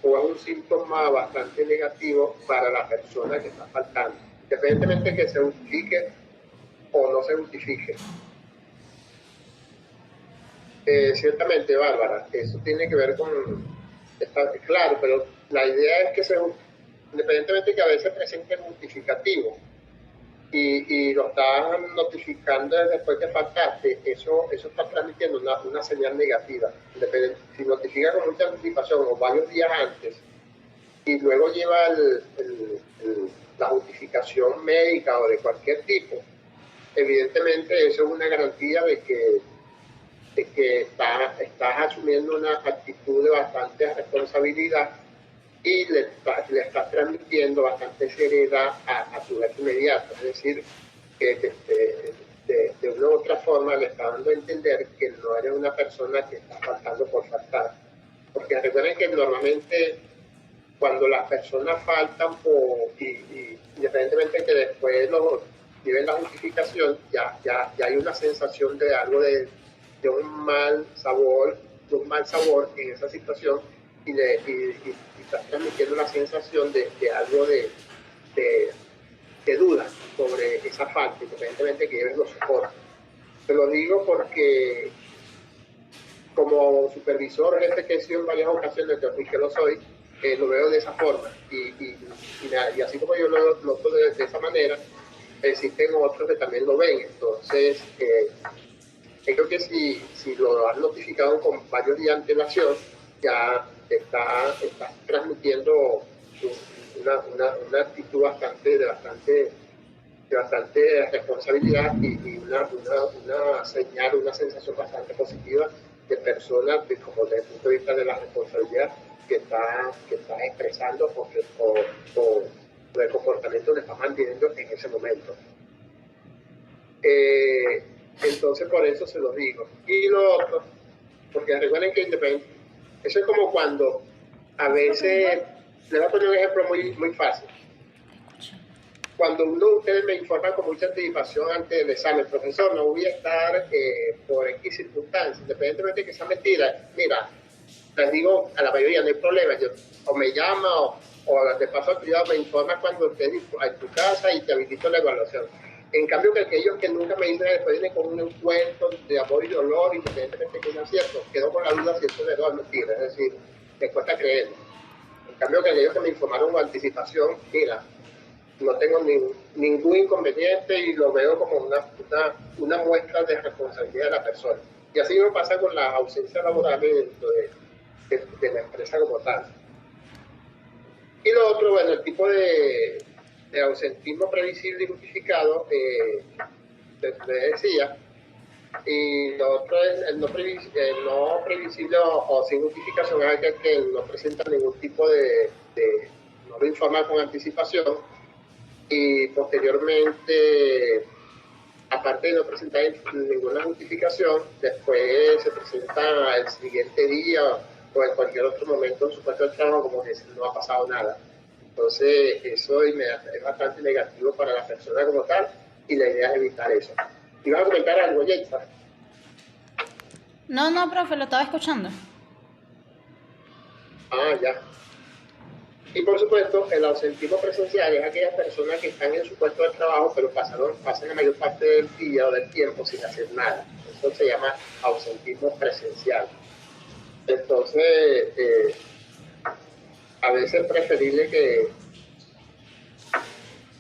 o es un síntoma bastante negativo para la persona que está faltando, independientemente de que se justifique o no se justifique. Ciertamente, Bárbara, eso tiene que ver con, está claro, pero la idea es que independientemente de que a veces presente justificativo y lo están notificando después que faltaste, eso está transmitiendo una señal negativa. Si notifica con mucha anticipación o varios días antes y luego lleva la justificación médica o de cualquier tipo, evidentemente eso es una garantía de que estás asumiendo una actitud de bastante responsabilidad y le estás transmitiendo bastante seriedad a tu jefe inmediato. Es decir, que de una u otra forma le está dando a entender que no eres una persona que está faltando por faltar. Porque recuerden que normalmente cuando las personas faltan y independientemente que después lleven la justificación, ya hay una sensación de algo de un mal sabor en esa situación y estás transmitiendo la sensación de algo de duda sobre esa falta, independientemente que ellos lo soporten. Te lo digo porque como supervisor, jefe que he sido en varias ocasiones, que lo soy, lo veo de esa forma. Y así como yo lo noto de esa manera, existen otros que también lo ven. Entonces, creo que si lo has notificado con varios días de antelación, ya está transmitiendo una actitud de bastante responsabilidad y una señal, una sensación bastante positiva de personas como desde el punto de vista de la responsabilidad que está expresando o del comportamiento que está manteniendo en ese momento. Entonces por eso se lo digo. Y lo otro, porque recuerden que eso es como cuando a veces, les voy a poner un ejemplo muy fácil. Cuando ustedes me informan con mucha anticipación antes del examen, profesor, no voy a estar por X circunstancias, independientemente de que sea mentira, mira, les digo a la mayoría, no hay problema, o me llama o te paso al privado, me informa cuando estés en tu casa y te habilito la evaluación. En cambio, que aquellos que nunca me dicen, después vienen con un encuentro de amor y dolor, independientemente de que sea cierto, quedo con la duda si esto es verdad o mentira, es decir, me cuesta creerlo. En cambio, que aquellos que me informaron con anticipación, mira, no tengo ningún inconveniente y lo veo como una muestra de responsabilidad de la persona. Y así me pasa con la ausencia laboral dentro de la empresa como tal. Y lo otro, bueno, el tipo de ausentismo previsible y justificado, les decía, y lo otro es el no previsible o sin justificación, es aquel que no presenta ningún tipo no lo informa con anticipación, y posteriormente, aparte de no presentar ninguna justificación, después se presenta el siguiente día o en cualquier otro momento en su puesto de trabajo como que no ha pasado nada. Entonces, eso es bastante negativo para la persona como tal y la idea es evitar eso. ¿Y vas a comentar algo, Yeitza? No, profe, lo estaba escuchando. Ah, ya. Y por supuesto, el ausentismo presencial es aquellas personas que están en su puesto de trabajo, pero pasan la mayor parte del día o del tiempo sin hacer nada. Eso se llama ausentismo presencial. Entonces, a veces es preferible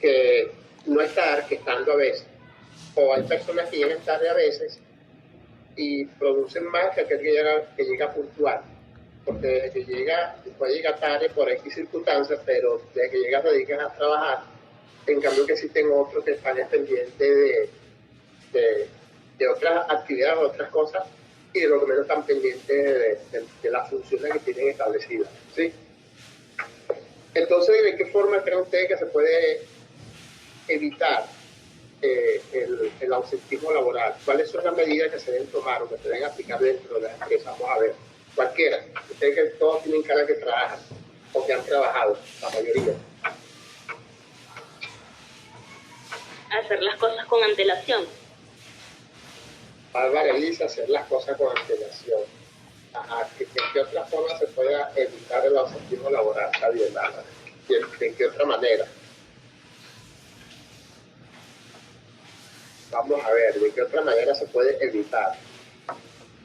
que no estar que estando a veces. O hay personas que llegan tarde a veces y producen más que aquel que llega puntual. Porque desde que puede llegar tarde por X circunstancias, pero desde que llega se dedican a trabajar. En cambio que existen otros que están pendientes de otras actividades, otras cosas, y de lo que menos están pendientes de las funciones que tienen establecidas. ¿Sí? Entonces, ¿de qué forma creen ustedes que se puede evitar el ausentismo laboral? ¿Cuáles son las medidas que se deben tomar o que se deben aplicar dentro de la empresa? Vamos a ver. Cualquiera. Ustedes que todos tienen cara que trabajan o que han trabajado, la mayoría. Hacer las cosas con antelación. Bárbara Elisa, hacer las cosas con antelación. ¿De qué otra forma se puede evitar el ausentismo laboral? Está bien, Bárbara. ¿De qué otra manera? Vamos a ver, ¿de qué otra manera se puede evitar?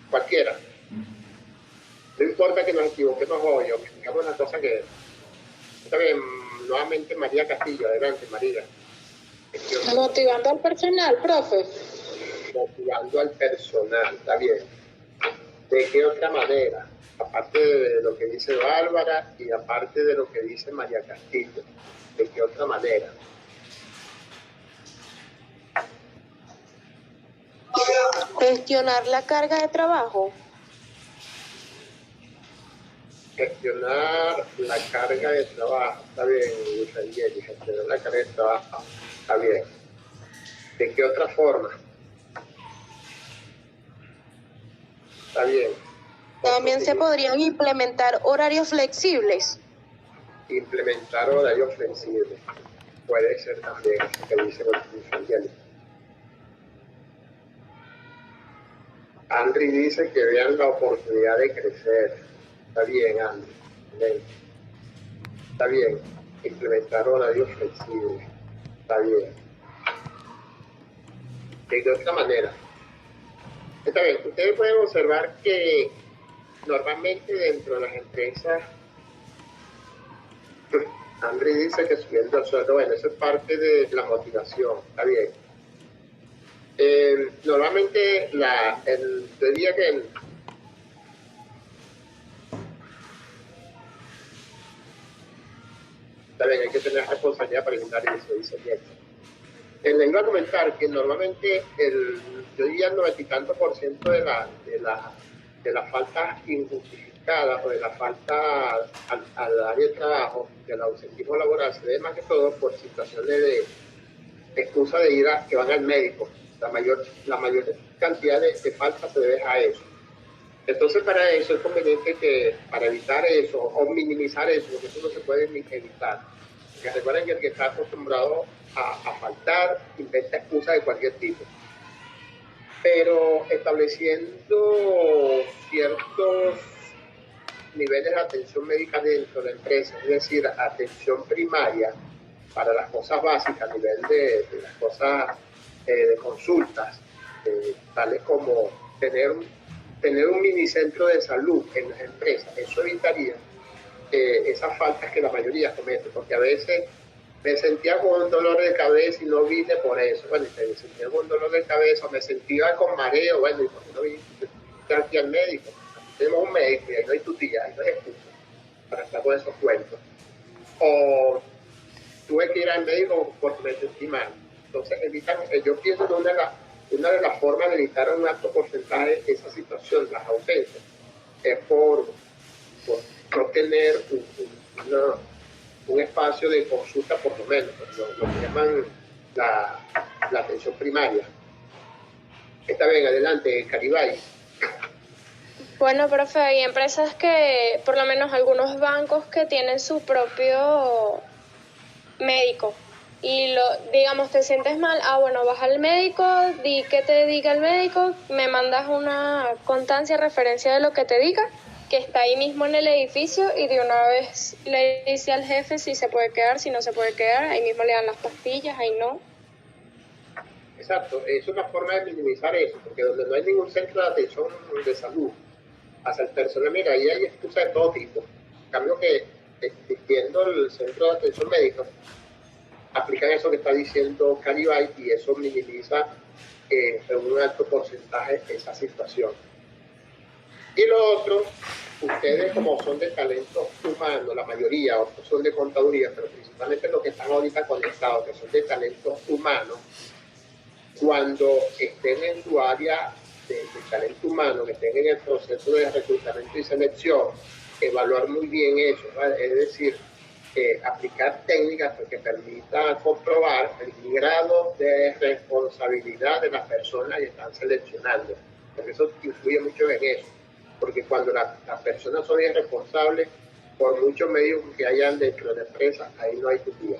Cualquiera. No importa que nos equivoquemos hoy o que digamos una cosa que... Está bien, nuevamente María Castillo, adelante María. Motivando al personal, profe. Motivando al personal, está bien. ¿De qué otra manera? Aparte de lo que dice Bárbara y aparte de lo que dice María Castillo, ¿de qué otra manera? Gestionar la carga de trabajo. Gestionar la carga de trabajo, está bien, Luis, gestionar la carga de trabajo, está bien. ¿De qué otra forma? Está bien. También se podrían implementar horarios flexibles. Implementar horarios flexibles. Puede ser también eso que dice Luis. Andri dice que vean la oportunidad de crecer. Está bien, Andri. Excelente. Está bien. Implementar horario flexible. Está bien. De otra manera. Está bien. Ustedes pueden observar que normalmente dentro de las empresas, André dice que subiendo el sueldo, bueno, eso es parte de la motivación, está bien. Normalmente yo diría que está bien, hay que tener responsabilidad para brindar eso, dice Néstor. Les iba a comentar que normalmente yo diría el 90 y tanto por ciento de la falta injustificada o de la falta al área de trabajo, del ausentismo laboral, se debe más que todo por situaciones de excusa de ir que van al médico. La mayor cantidad de falta se debe a eso. Entonces, para eso es conveniente que, para evitar eso o minimizar eso, porque eso no se puede evitar. Porque recuerden que el que está acostumbrado a faltar inventa excusas de cualquier tipo. Pero estableciendo ciertos niveles de atención médica dentro de la empresa, es decir, atención primaria para las cosas básicas, a nivel de las cosas de consultas, tales como tener un minicentro de salud en las empresas. Eso evitaría esas faltas que la mayoría comete, porque a veces me sentía con un dolor de cabeza y no vine por eso. Bueno, me sentía con un dolor de cabeza, me sentía con mareo, bueno, y por qué no viniste aquí al médico. Aquí tenemos un médico y ahí no hay tu tía, ahí no hay excusa para estar con esos cuentos. O tuve que ir al médico porque me sentí mal. Entonces, yo pienso que una de las formas de evitar un alto porcentaje de esa situación, las ausencias, es por no tener un espacio de consulta, por lo menos, lo que llaman la atención primaria. Está bien, adelante, Caribay. Bueno, profe, hay empresas que, por lo menos algunos bancos que tienen su propio médico y digamos, te sientes mal, bueno, vas al médico, di que te diga el médico, me mandas una constancia, referencia de lo que te diga, que está ahí mismo en el edificio, y de una vez le dice al jefe si se puede quedar, si no se puede quedar, ahí mismo le dan las pastillas, ahí no. Exacto, es una forma de minimizar eso, porque donde no hay ningún centro de atención de salud hacia el personal, mira, ahí hay excusas de todo tipo. En cambio que existiendo el centro de atención médica, aplican eso que está diciendo Caribay y eso minimiza en un alto porcentaje esa situación. Y lo otro, ustedes como son de talento humano, la mayoría, otros son de contaduría, pero principalmente los que están ahorita conectados, que son de talento humano, cuando estén en su área de talento humano, que estén en el proceso de reclutamiento y selección, evaluar muy bien eso, ¿vale? Es decir, aplicar técnicas que permitan comprobar el grado de responsabilidad de las personas que están seleccionando, porque eso influye mucho en eso, porque cuando las personas son irresponsables, por muchos medios que hayan dentro de la empresa, ahí no hay tutía.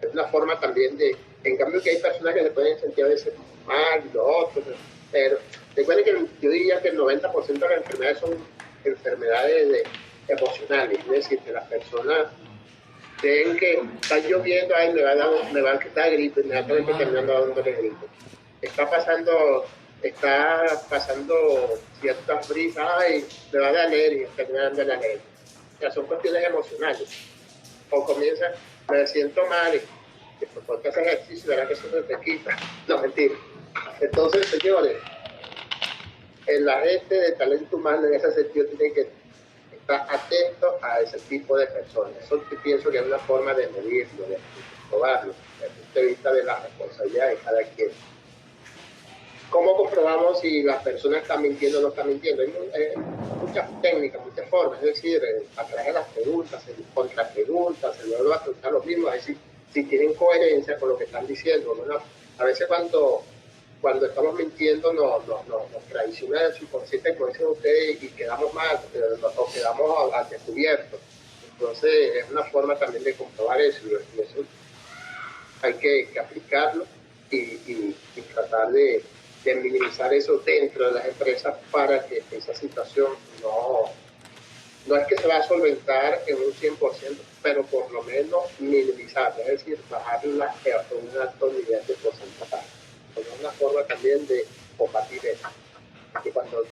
Es una forma también en cambio que hay personas que se pueden sentir a veces mal y lo otro, pero recuerden que yo diría que el 90% de las enfermedades son enfermedades emocionales, es decir, que las personas ven que está lloviendo, ay, me va a quitar gripe, inmediatamente terminando dándole gripe. Está pasando ciertas brisas, ay, me va a dar alergia, terminando la alergia. O sea, son cuestiones emocionales. O comienza, me siento mal, y después que haces ejercicio, verás que eso se te quita. No, mentira. Entonces, señores, la gente de talento humano en ese sentido tiene que estar atento a ese tipo de personas. Eso pienso que es una forma de medirlo, de probarlo, desde el punto de vista de la responsabilidad de cada quien. ¿Cómo comprobamos si las personas están mintiendo o no están mintiendo? Hay muchas técnicas, muchas formas, es decir, a través de las preguntas, en contrapreguntas, se vuelve a preguntar lo mismo, es decir, si tienen coherencia con lo que están diciendo, ¿no? A veces cuando estamos mintiendo nos traiciona el subconsciente, como dicen ustedes, y quedamos mal, o quedamos al descubierto. Entonces es una forma también de comprobar eso, y eso hay que aplicarlo y tratar de minimizar eso dentro de las empresas para que esa situación no es que se va a solventar en un 100%, pero por lo menos minimizarlo, es decir, bajarle un alto nivel de porcentaje. Es una forma también de combatir eso. Que cuando